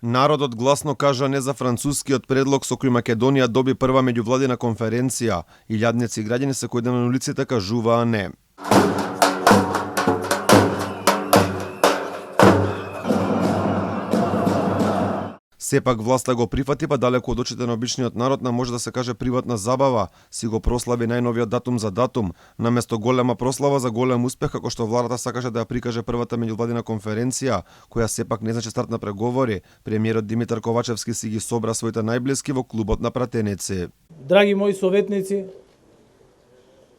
Народот гласно кажа не за францускиот предлог со кој Македонија доби прва меѓувладина конференција. Илјадници граѓани секојдневно на улиците кажуваа не. Сепак власта го прифати, па далеку од очите на обичниот народ на може да се каже приватна забава, си го прослави најновиот датум за датум, наместо голема прослава за голем успех, како што владата сакаше да ја прикаже првата меѓувладина конференција, која сепак не значи старт на преговори. Премиерот Димитар Ковачевски си ги собра своите најблиски во клубот на пратеници. Драги мои советници,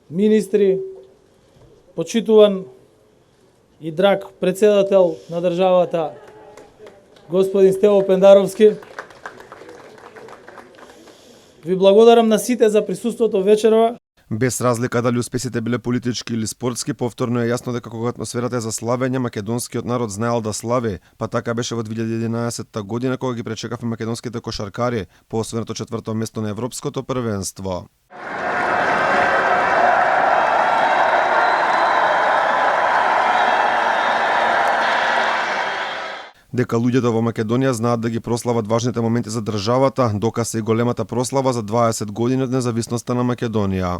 министри, почитуван и драг председател на државата господин Стево Пендаровски, ви благодарам на сите за присуството вечерва. Без разлика дали успесите биле политички или спортски, повторно е јасно дека кога атмосферата е за славење, македонскиот народ знаел да слави, па така беше во 2011 година кога ги пречекавме македонските кошаркари по освоеното 4-то место на европското првенство. Дека луѓето во Македонија знаат да ги прослават важните моменти за државата, доказ е и големата прослава за 20 години од независноста на Македонија.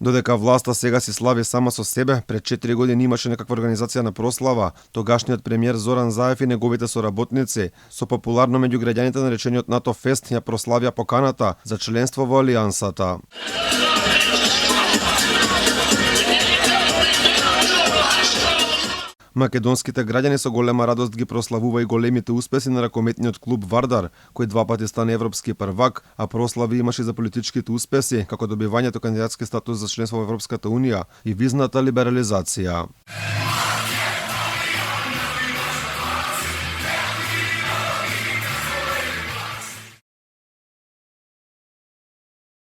Додека власта сега си слави сама со себе, пред 4 години имаше некаква организација на прослава, тогашниот премиер Зоран Заев и неговите соработници со популарно меѓу граѓаните наречениот НАТО фест ја прославија поканата за членство во Алијансата. Македонските граѓани со голема радост ги прославува и големите успеси на ракометниот клуб Вардар, кој 2 пати стана европски првак, а прослави имаше и за политичките успеси, како добивањето кандидатски статус за членство во Европската унија и визната либерализација.